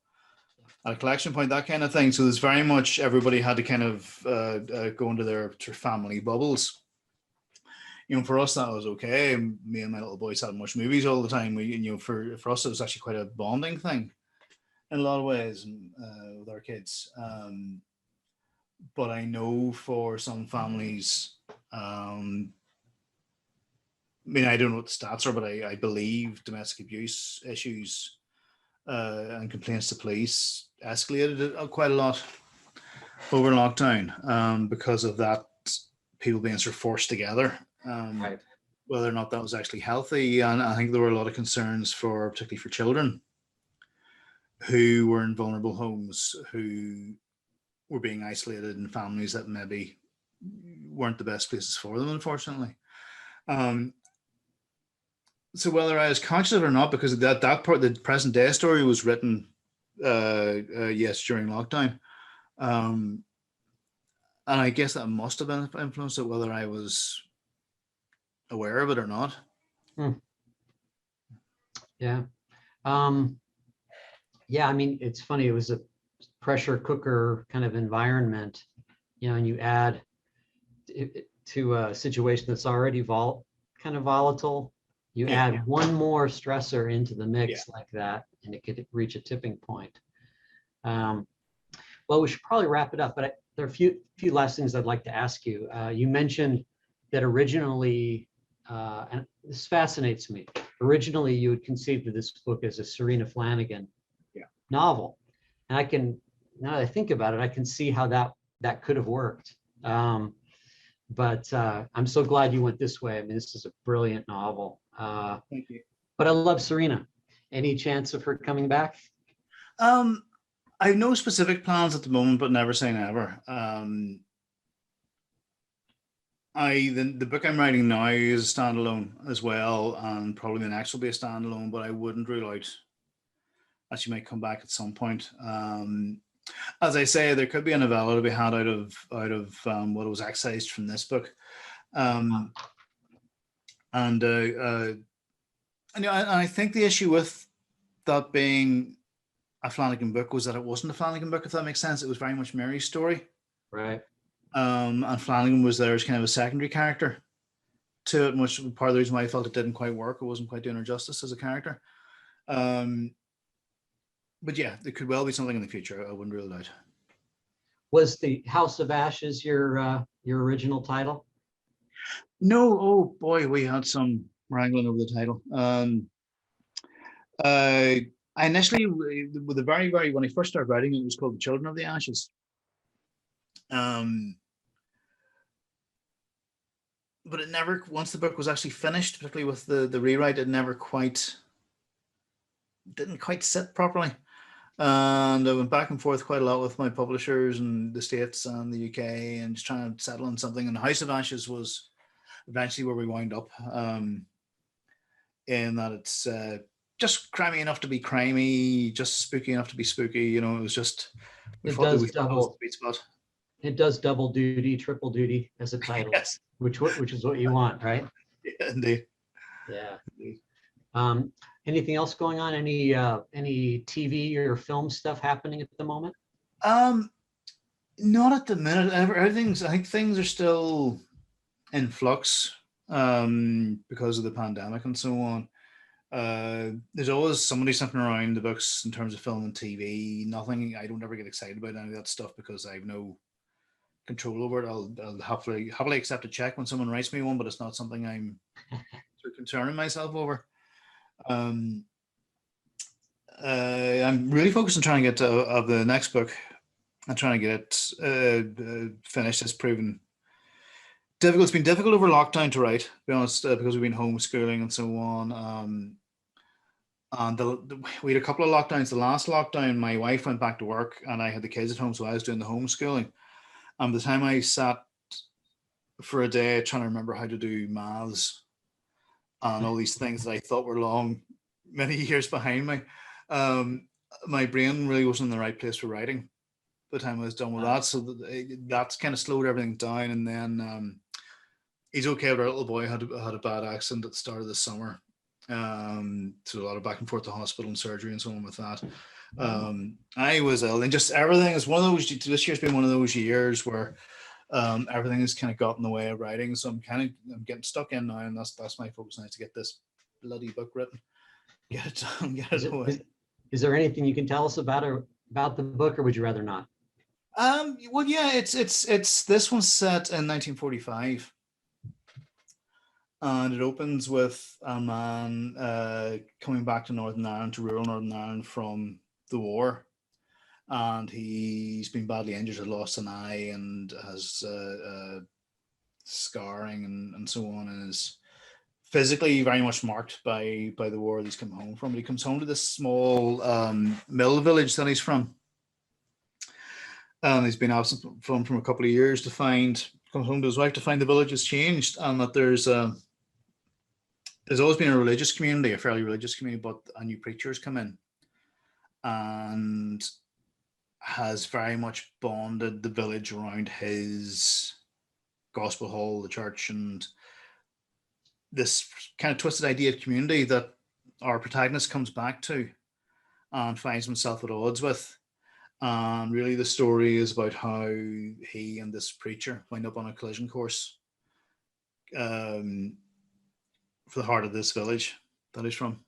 at a collection point, that kind of thing. So there's very much, everybody had to kind of go into their family bubbles. For us, that was okay. Me and my little boys had to watch movies all the time. For us, it was actually quite a bonding thing in a lot of ways with our kids. But I know for some families, I don't know what the stats are, but I believe domestic abuse issues and complaints to police escalated quite a lot over lockdown because of that, people being sort of forced together. Right. Whether or not that was actually healthy. And I think there were a lot of concerns particularly for children who were in vulnerable homes, who were being isolated in families that maybe weren't the best places for them, unfortunately. So whether I was conscious of it or not, because that part, the present day story was written, yes, during lockdown. And I guess that must have been influenced it, whether I was aware of it or not. Yeah. Yeah, it's funny. It was a pressure cooker kind of environment, and you add it to a situation that's already kind of volatile. You add one more stressor into the mix like that, and it could reach a tipping point. Well, we should probably wrap it up, but there are a few last things I'd like to ask you. You mentioned that originally, and this fascinates me, originally you had conceived of this book as a Serena Flanagan novel. And now that I think about it, I can see how that could have worked. But I'm so glad you went this way. This is a brilliant novel. Thank you. But I love Serena. Any chance of her coming back? I have no specific plans at the moment, but never say never. The book I'm writing now is a standalone as well, and probably the next will be a standalone, but I wouldn't rule out that she might come back at some point. As I say, there could be a novella to be had out of what was excised from this book. And And I think the issue with that being a Flanagan book was that it wasn't a Flanagan book, if that makes sense. It was very much Mary's story. Right. And Flanagan was there as kind of a secondary character to it, which part of the reason why I felt it didn't quite work. It wasn't quite doing her justice as a character. But yeah, there could well be something in the future. I wouldn't rule it out. Was the House of Ashes your original title? No, oh boy, we had some wrangling over the title. I initially, with the very, when I first started writing, it was called The Children of the Ashes. But it never, once the book was actually finished, particularly with the rewrite, it never didn't quite sit properly. And I went back and forth quite a lot with my publishers in the States and the UK and just trying to settle on something. And House of Ashes was eventually where we wound up, in that it's just crimey enough to be crimey, just spooky enough to be spooky. You know, it was just, we It thought that does we thought that was the double. sweet spot. It does double duty, triple duty as a title, Yes, which is what you want, right? yeah, indeed. Yeah. Indeed. Anything else going on? Any TV or film stuff happening at the moment? Not at the minute. Everything's, I think things are still in flux, because of the pandemic and so on. There's always somebody sniffing around the books in terms of film and TV. Nothing, I don't ever get excited about any of that stuff because I have no control over it. I'll happily accept a check when someone writes me one, but it's not something I'm sort of concerning myself over. I'm really focused on trying to get of the next book and trying to get it finished. It's proven difficult. It's been difficult over lockdown to write, to be honest, because we've been homeschooling and so on. And we had a couple of lockdowns. The last lockdown, my wife went back to work and I had the kids at home, so I was doing the homeschooling. And by the time I sat for a day trying to remember how to do maths and all these things that I thought were long, many years behind me, my brain really wasn't in the right place for writing by the time I was done with that. So that's kind of slowed everything down. And then he's okay, but our little boy had a bad accident at the start of the summer. So a lot of back and forth to hospital and surgery and so on with that. I was ill, and just everything is one of those. This year's been one of those years where everything has kind of got in the way of writing. So I'm getting stuck in now, and that's my focus now, is to get this bloody book written, get it done, get it away. Is there anything you can tell us about the book, or would you rather not? Well, yeah, it's this one's set in 1945. And it opens with a man coming back to Northern Ireland, to rural Northern Ireland from the war. And he's been badly injured, has lost an eye and has scarring and so on, and is physically very much marked by the war that he's come home from. But he comes home to this small mill village that he's from. And he's been absent from a couple of years comes home to his wife to find the village has changed, and that there's always been a religious community, a fairly religious community, but a new preacher has come in and has very much bonded the village around his gospel hall, the church, and this kind of twisted idea of community that our protagonist comes back to and finds himself at odds with. And really the story is about how he and this preacher wind up on a collision course for the heart of this village that he's from.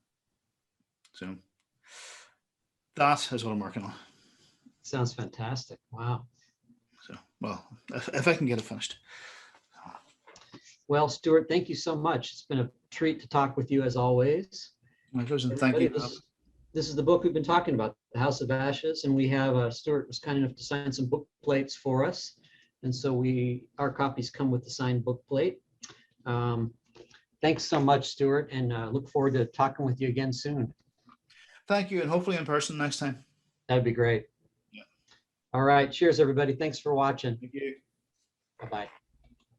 So that is what I'm working on. Sounds fantastic. Wow. So, well, if I can get it finished. Well, Stuart, thank you so much. It's been a treat to talk with you as always. My pleasure. Thank you. This is the book we've been talking about, The House of Ashes, and we have Stuart was kind enough to sign some book plates for us, and so our copies come with the signed book plate. Thanks so much, Stuart, and look forward to talking with you again soon. Thank you, and hopefully in person next time. That'd be great. Yeah. All right. Cheers, everybody. Thanks for watching. Thank you. Bye-bye.